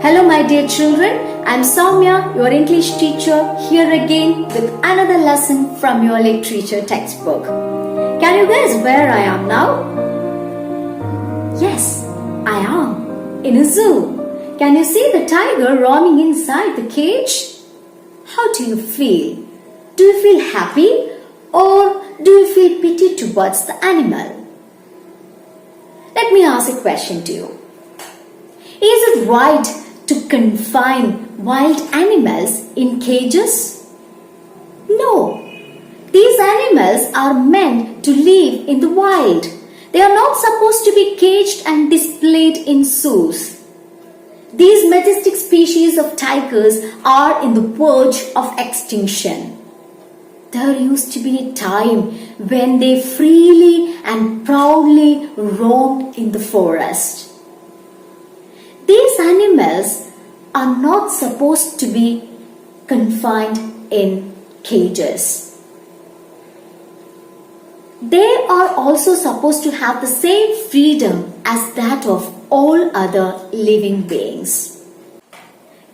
Hello my dear children, I am Soumya, your English teacher, here again with another lesson from your literature textbook. Can you guess where I am now? Yes, I am in a zoo. Can you see the tiger roaming inside the cage? How do you feel? Do you feel happy or do you feel pity towards the animal? Let me ask a question to you. Is it right to confine wild animals in cages? No. These animals are meant to live in the wild. They are not supposed to be caged and displayed in zoos. These majestic species of tigers are in the verge of extinction. There used to be a time when they freely and proudly roamed in the forest. These animals are not supposed to be confined in cages. They are also supposed to have the same freedom as that of all other living beings.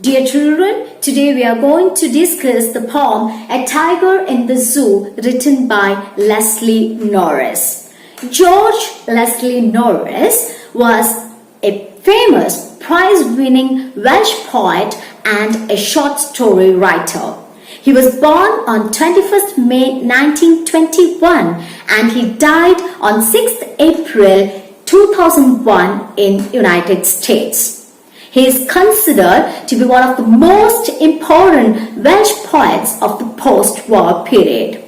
Dear children, today we are going to discuss the poem A Tiger in the Zoo, written by Leslie Norris. George Leslie Norris was a famous prize-winning Welsh poet and a short story writer. He was born on 21st May 1921 and he died on 6th April 2001 in United States. He is considered to be one of the most important Welsh poets of the post-war period.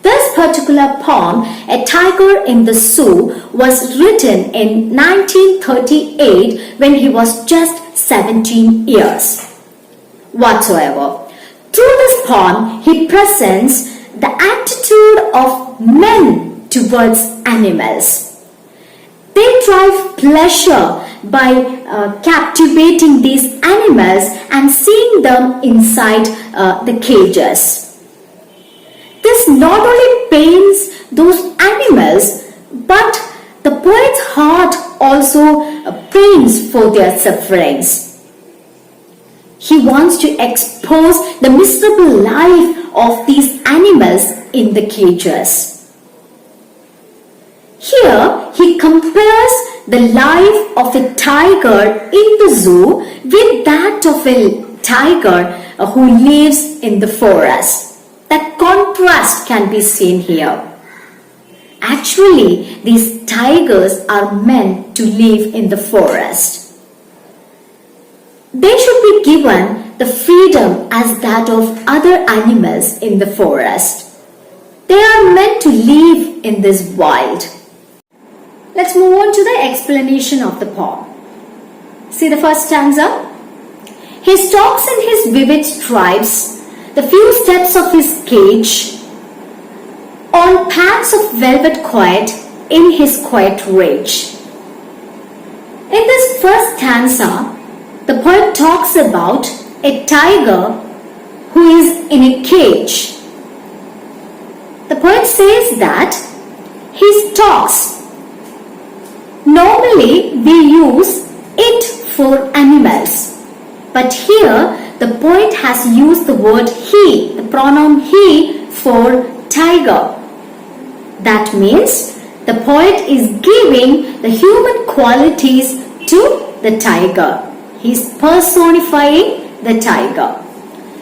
This particular poem, A Tiger in the Zoo, was written in 1938 when he was just 17 years. Whatsoever. Through this poem, he presents the attitude of men towards animals. They derive pleasure by captivating these animals and seeing them inside the cages. This not only pains those animals, but the poet's heart also pains for their sufferings. He wants to expose the miserable life of these animals in the cages. Here he compares the life of a tiger in the zoo with that of a tiger who lives in the forest. That contrast can be seen here. Actually, these tigers are meant to live in the forest. They should be given the freedom as that of other animals in the forest. They are meant to live in this wild. Let's move on to the explanation of the poem. See the first stanza. He stalks in his vivid stripes the few steps of his cage, on paths of velvet quiet in his quiet rage. In this first stanza, the poet talks about a tiger who is in a cage. The poet says that he stalks. Normally we use it for animals, but here the poet has used the word he, the pronoun he, for tiger. That means the poet is giving the human qualities to the tiger. He is personifying the tiger.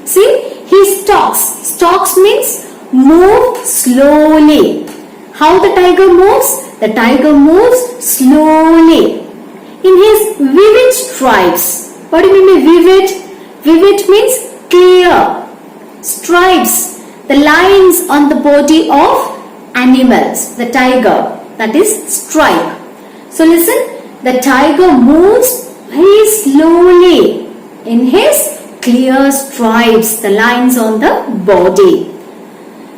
See, he stalks. Stalks means move slowly. How the tiger moves? The tiger moves slowly. In his vivid stripes. What do you mean by vivid? Vivid means clear. Stripes, the lines on the body of animals, the tiger, that is stripe. So listen, the tiger moves very slowly in his clear stripes, the lines on the body.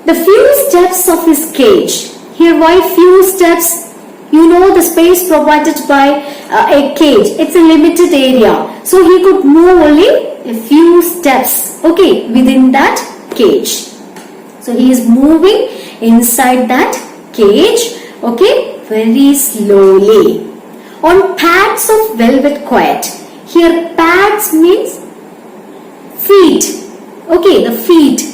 The few steps of his cage. Here why few steps? You know the space provided by a cage. It's a limited area. So he could move only a few steps, okay, within that cage. So he is moving inside that cage, okay, very slowly. On paths of velvet quiet. Here pads means feet. Okay, the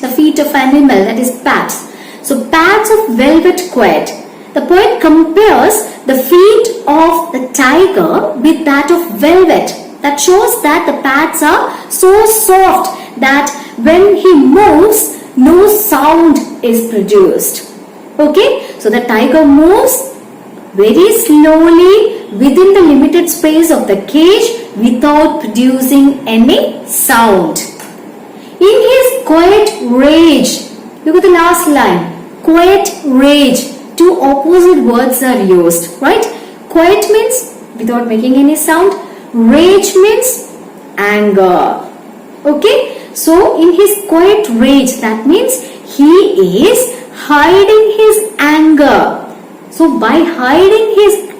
feet of animal, that is pads. So pads of velvet quiet. The poet compares the feet of the tiger with that of velvet. That shows that the pads are so soft that when he moves, no sound is produced. Okay, so the tiger moves very slowly within the limited space of the cage without producing any sound. In his quiet rage, look at the last line, quiet rage, two opposite words are used, right? Quiet means without making any sound, rage means anger. Okay, so in his quiet rage, that means he is hiding his anger. So by hiding his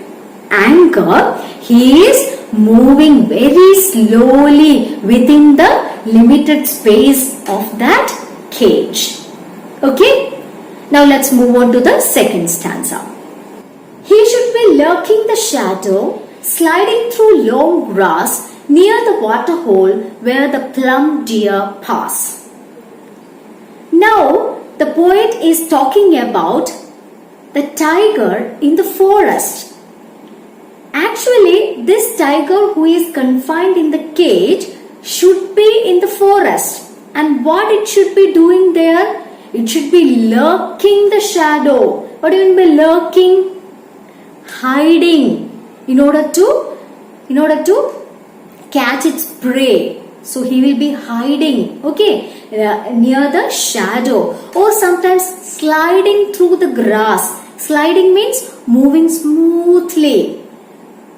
anger, he is moving very slowly within the limited space of that cage. Okay, now let's move on to the second stanza. He should be lurking the shadow, sliding through long grass near the water hole where the plum deer pass. Now the poet is talking about the tiger in the forest. Actually, this tiger who is confined in the cage should be in the forest. And what it should be doing there? It should be lurking the shadow. What do you mean by lurking? Hiding in order to catch its prey. So he will be hiding, okay, near the shadow, or sometimes sliding through the grass. Sliding means moving smoothly.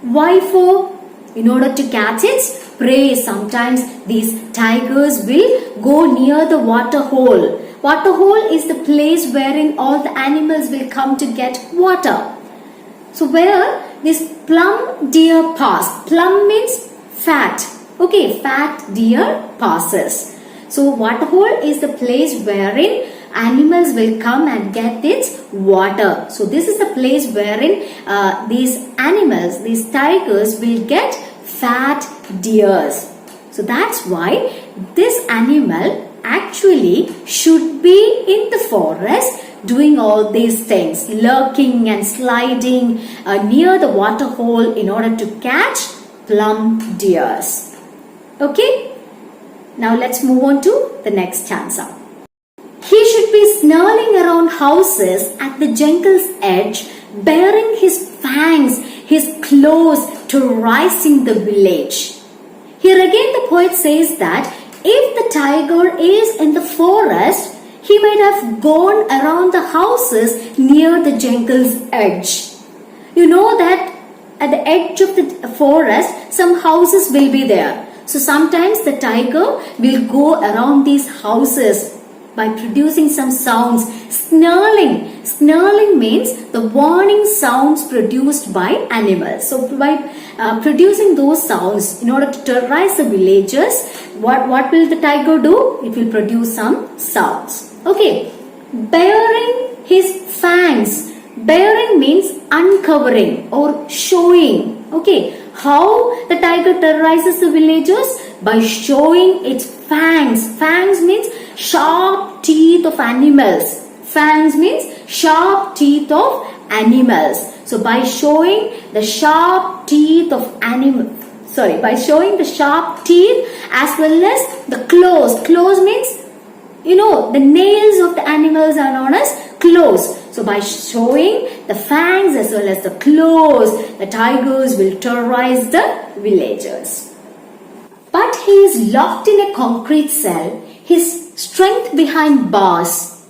Why for? In order to catch its prey. Sometimes these tigers will go near the water hole. Water hole is the place wherein all the animals will come to get water. So where this plum deer pass. Plum means fat. Okay, fat deer passes. So water hole is the place wherein animals will come and get its water. So this is the place wherein these animals, these tigers will get fat deers. So that's why this animal actually should be in the forest doing all these things, lurking and sliding near the water hole in order to catch plum deers. Okay, now let's move on to the next stanza. He should be snarling around houses at the jungle's edge, baring his fangs, his claws, terrorizing the village. Here again the poet says that if the tiger is in the forest, he might have gone around the houses near the jungle's edge. You know that at the edge of the forest, some houses will be there. So sometimes the tiger will go around these houses by producing some sounds. Snarling. Snarling means the warning sounds produced by animals. So by producing those sounds in order to terrorize the villagers, what will the tiger do? It will produce some sounds. Okay. Baring his fangs. Baring means uncovering or showing. Okay. How the tiger terrorizes the villagers? By showing its fangs. Fangs means sharp teeth of animals. Fangs means sharp teeth of animals. So by showing the sharp teeth of by showing the sharp teeth as well as the claws. Claws means, the nails of the animals are known as claws. So by showing the fangs as well as the claws, the tigers will terrorize the villagers. But he is locked in a concrete cell, his strength behind bars,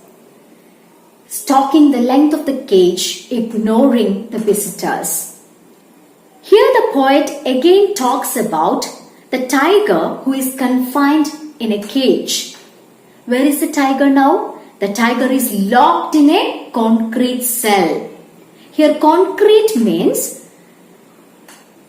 stalking the length of the cage, ignoring the visitors. Here the poet again talks about the tiger who is confined in a cage. Where is the tiger now? The tiger is locked in a concrete cell. Here concrete means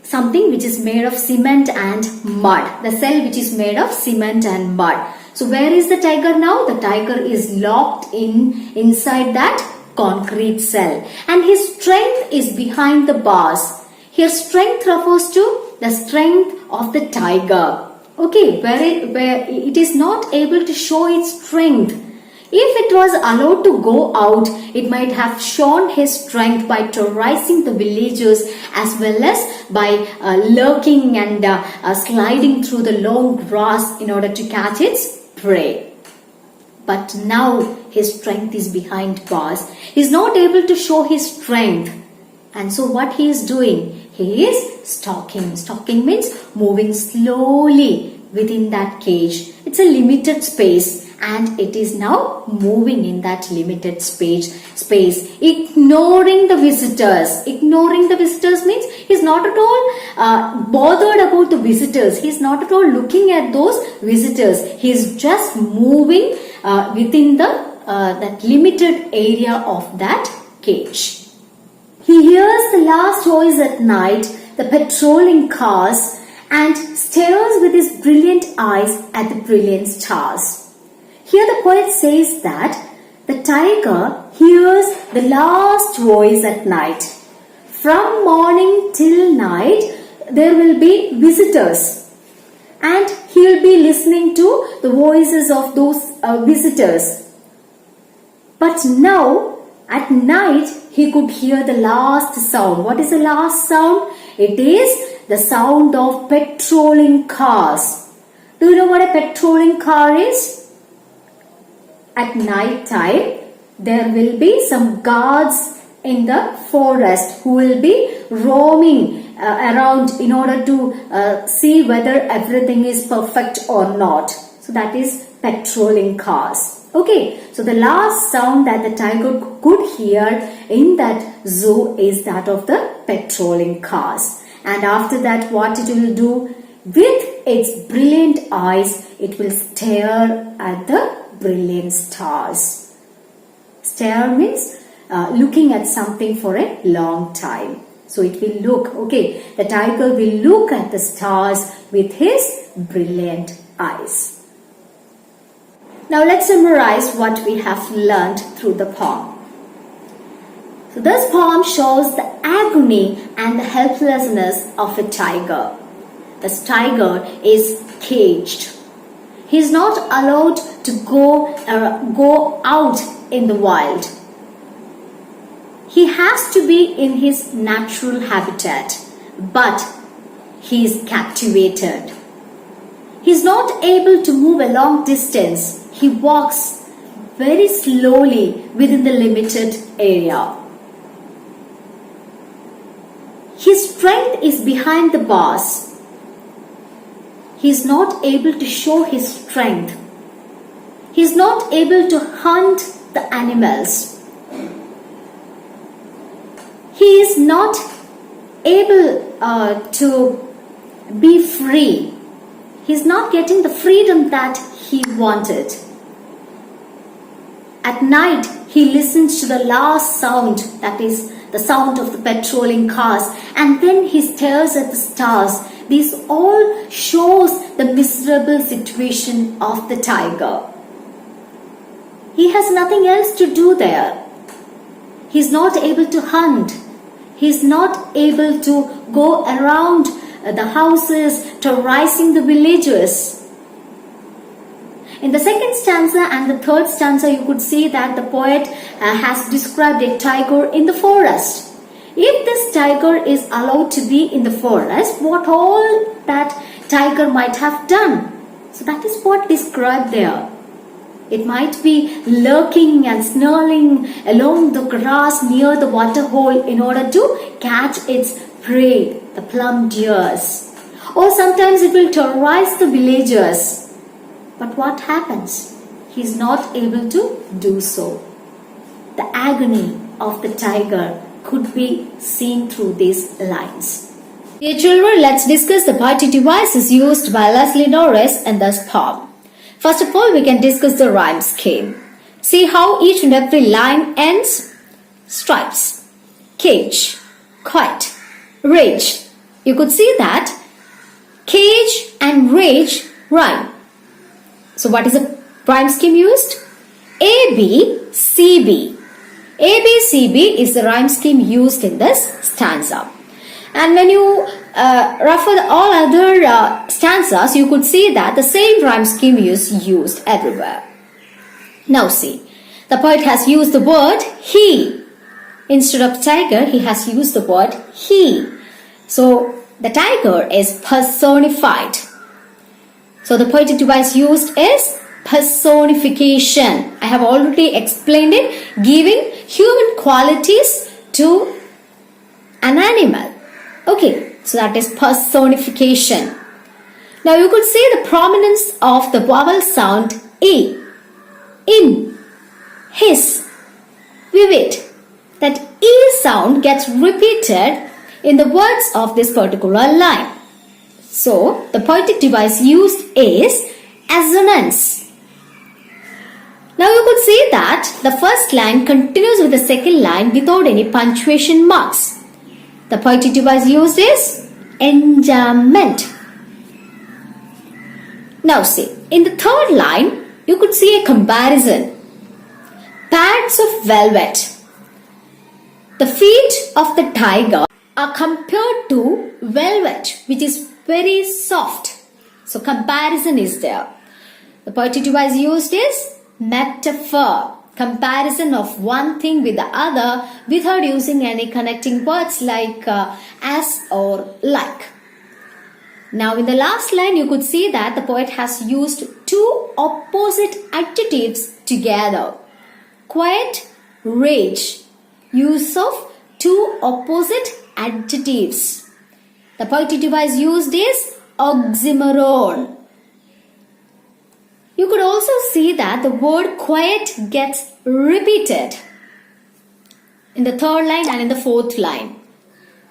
something which is made of cement and mud. The cell which is made of cement and mud. So where is the tiger now? The tiger is locked inside that concrete cell. And his strength is behind the bars. Here strength refers to the strength of the tiger. Okay, where it is not able to show its strength. If it was allowed to go out, it might have shown his strength by terrorizing the villagers as well as by lurking and sliding through the long grass in order to catch its prey. But now his strength is behind bars. He is not able to show his strength. And so what he is doing? He is stalking. Stalking means moving slowly within that cage. It's a limited space. And it is now moving in that limited space, ignoring the visitors. Ignoring the visitors means he's not at all bothered about the visitors. He's not at all looking at those visitors. He's just moving within the that limited area of that cage. He hears the last voice at night, the patrolling cars, and stares with his brilliant eyes at the brilliant stars. Here the poet says that the tiger hears the last voice at night. From morning till night, there will be visitors. And he will be listening to the voices of those visitors. But now, at night, he could hear the last sound. What is the last sound? It is the sound of patrolling cars. Do you know what a patrolling car is? At night time, there will be some guards in the forest who will be roaming around in order to see whether everything is perfect or not. So that is patrolling cars. Okay, so the last sound that the tiger could hear in that zoo is that of the patrolling cars. And after that, what it will do? With its brilliant eyes, it will stare at the brilliant stars. Stare means looking at something for a long time. So it will look, okay, the tiger will look at the stars with his brilliant eyes. Now let's summarize what we have learned through the poem. So this poem shows the agony and the helplessness of a tiger. This tiger is caged. He is not allowed to go out in the wild. He has to be in his natural habitat, but he is captivated. He is not able to move a long distance. He walks very slowly within the limited area. His strength is behind the bars. He is not able to show his strength. He is not able to hunt the animals. He is not able to be free. He is not getting the freedom that he wanted. At night, he listens to the last sound, that is the sound of the patrolling cars, and then he stares at the stars. This all shows the miserable situation of the tiger. He has nothing else to do there. He is not able to hunt. He is not able to go around the houses, terrorizing the villagers. In the second stanza and the third stanza, you could see that the poet has described a tiger in the forest. If this tiger is allowed to be in the forest, what all that tiger might have done? So that is what described there. It might be lurking and snarling along the grass near the water hole in order to catch its prey, the plum deers. Or sometimes it will terrorize the villagers. But what happens? He is not able to do so. The agony of the tiger could be seen through these lines. Dear children, let's discuss the poetic devices used by Leslie Norris in this poem. First of all, we can discuss the rhyme scheme. See how each and every line ends. Stripes, cage, quiet, rage. You could see that cage and rage rhyme. So what is the rhyme scheme used? A, B, C, B. A, B, C, B is the rhyme scheme used in this stanza. And when you refer all other stanzas, you could see that the same rhyme scheme is used everywhere. Now see, the poet has used the word he. Instead of tiger, he has used the word he. So the tiger is personified. So the poetic device used is personification. I have already explained it, giving human qualities to an animal. Okay, so that is personification. Now you could see the prominence of the vowel sound E, in, his, vivid. That E sound gets repeated in the words of this particular line. So the poetic device used is assonance. Now you could see that the first line continues with the second line without any punctuation marks. The poetic device used is enjambment. Now see, in the third line, you could see a comparison. Pads of velvet. The feet of the tiger are compared to velvet, which is very soft. So comparison is there. The poetic device used is metaphor. Comparison of one thing with the other without using any connecting words like as or like. Now in the last line you could see that the poet has used two opposite adjectives together. Quiet, rage. Use of two opposite adjectives. The poetic device used is oxymoron. You could also see that the word quiet gets repeated in the third line and in the fourth line.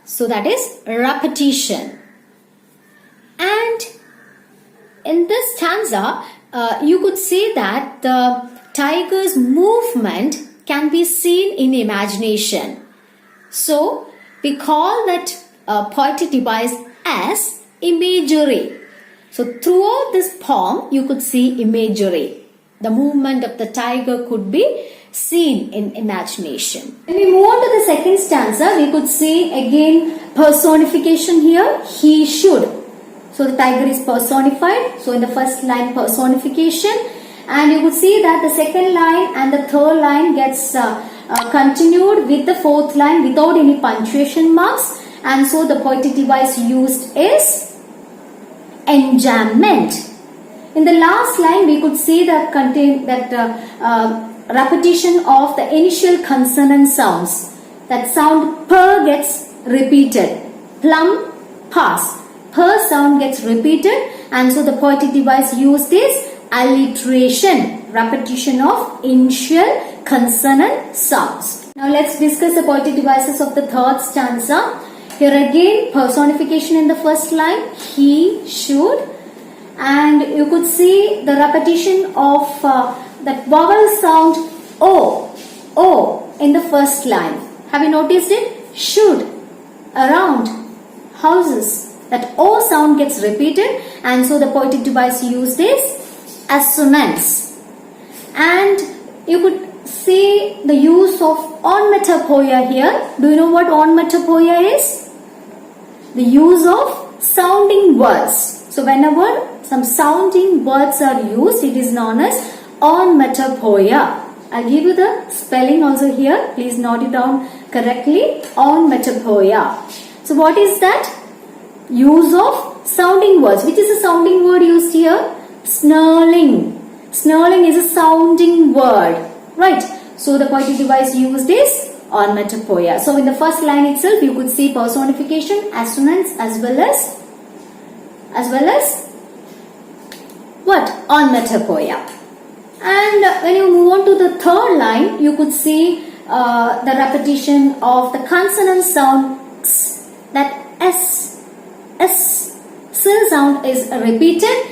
So that is repetition. And in this stanza, you could see that the tiger's movement can be seen in imagination. So we call that poetic device as imagery. So throughout this poem, you could see imagery. The movement of the tiger could be seen in imagination. When we move on to the second stanza, we could see again personification here. He should. So the tiger is personified. So in the first line, personification. And you could see that the second line and the third line gets continued with the fourth line without any punctuation marks. And so the poetic device used is enjambment. In the last line, we could see that repetition of the initial consonant sounds. That sound per gets repeated. Plum, pass. Per sound gets repeated, and so the poetic device used is alliteration, repetition of initial consonant sounds. Now let's discuss the poetic devices of the third stanza. Here again, personification in the first line, he should, and you could see the repetition of that vowel sound O in the first line. Have you noticed it? Should, around, houses. That O sound gets repeated, and so the poetic device used is assonance. And you could see the use of onomatopoeia here. Do you know what onomatopoeia is? The use of sounding words. So whenever some sounding words are used, it is known as onomatopoeia. I'll give you the spelling also here. Please note it down correctly. Onomatopoeia. So what is that? Use of sounding words. Which is a sounding word used here? Snarling. Snarling is a sounding word. Right. So the poetic device used is onomatopoeia. So in the first line itself, you could see personification, assonance, as well as what? Onomatopoeia. And when you move on to the third line, you could see the repetition of the consonant sound x, that s sound is repeated.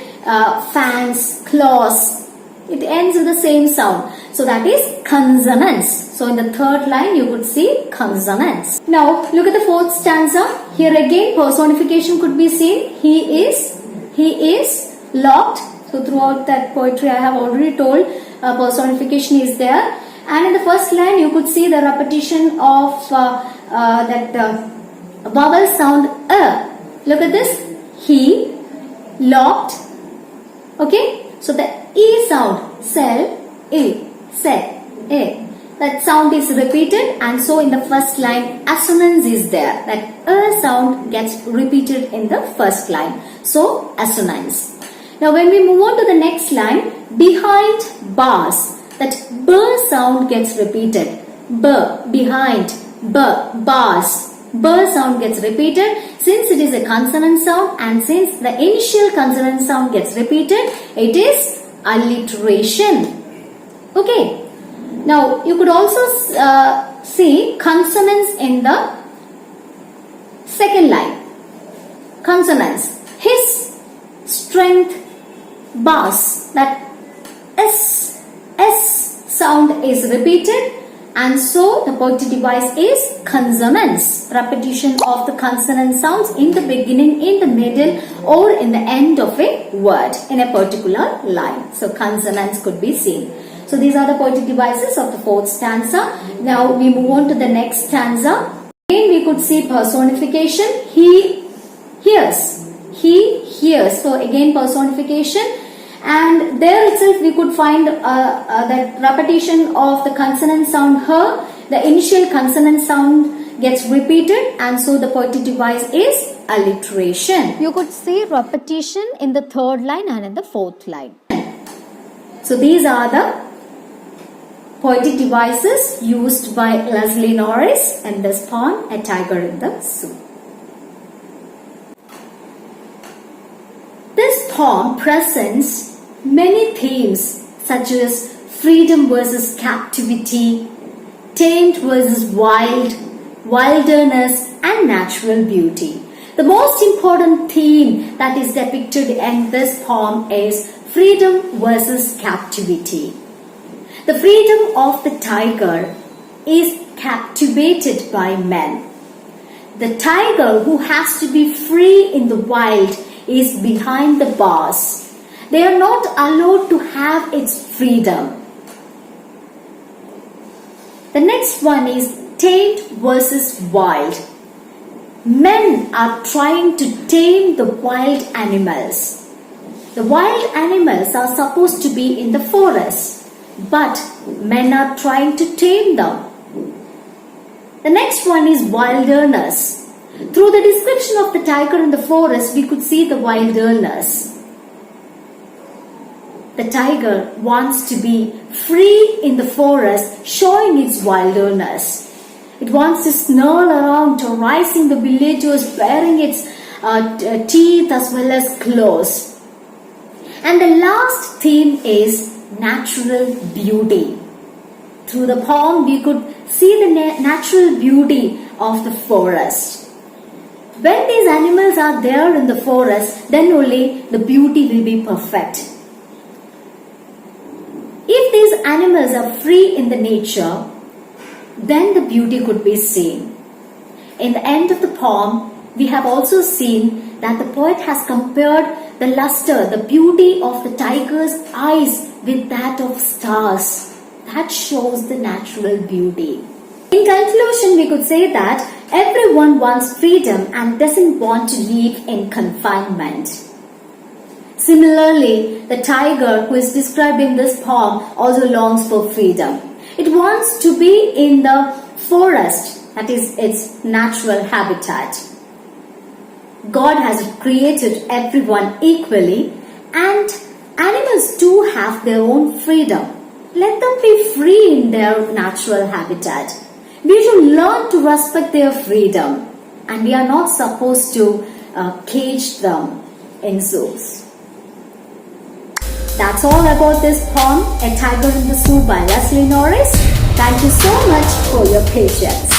Fans, claws, it ends with the same sound. So that is consonance. So in the third line, you could see consonance. Now look at the fourth stanza. Here again, personification could be seen. He is locked. So throughout that poetry, I have already told personification is there. And in the first line, you could see the repetition of a vowel sound Look at this. He, locked. Okay. So the E sound, sell, E, sell, A. That sound is repeated, and so in the first line assonance is there. That sound gets repeated in the first line. So assonance. Now when we move on to the next line, behind bars, that B sound gets repeated. B, behind, B, bars. B sound gets repeated. Since it is a consonant sound and since the initial consonant sound gets repeated, it is alliteration. Okay. Now you could also see consonants in the second line. Consonants. His, strength, bass. That S sound is repeated, and so the poetic device is consonants. Repetition of the consonant sounds in the beginning, in the middle, or in the end of a word in a particular line. So consonants could be seen. So these are the poetic devices of the fourth stanza. Now we move on to the next stanza. Again we could see personification. He hears. He hears. So again personification. And there itself we could find that repetition of the consonant sound her. The initial consonant sound gets repeated, and so the poetic device is alliteration. You could see repetition in the third line and in the fourth line. So these are the poetic devices used by Leslie Norris in this poem, A Tiger in the Zoo. This poem presents many themes such as freedom versus captivity, tamed versus wild, wilderness and natural beauty. The most important theme that is depicted in this poem is freedom versus captivity. The freedom of the tiger is captivated by men. The tiger who has to be free in the wild is behind the bars. They are not allowed to have its freedom. The next one is tamed versus wild. Men are trying to tame the wild animals. The wild animals are supposed to be in the forest, but men are trying to tame them. The next one is wilderness. Through the description of the tiger in the forest, we could see the wilderness. The tiger wants to be free in the forest, showing its wilderness. It wants to snarl around, terrorizing the villagers, baring its teeth as well as claws. And the last theme is natural beauty. Through the poem, we could see the natural beauty of the forest. When these animals are there in the forest, then only the beauty will be perfect. If these animals are free in the nature, then the beauty could be seen. In the end of the poem, we have also seen that the poet has compared the luster, the beauty of the tiger's eyes with that of stars. That shows the natural beauty. In conclusion, we could say that everyone wants freedom and doesn't want to live in confinement. Similarly, the tiger who is described in this poem also longs for freedom. It wants to be in the forest, that is its natural habitat. God has created everyone equally, and animals too have their own freedom. Let them be free in their natural habitat. We should learn to respect their freedom, and we are not supposed to cage them in zoos. That's all about this poem, A Tiger in the Zoo by Leslie Norris. Thank you so much for your patience.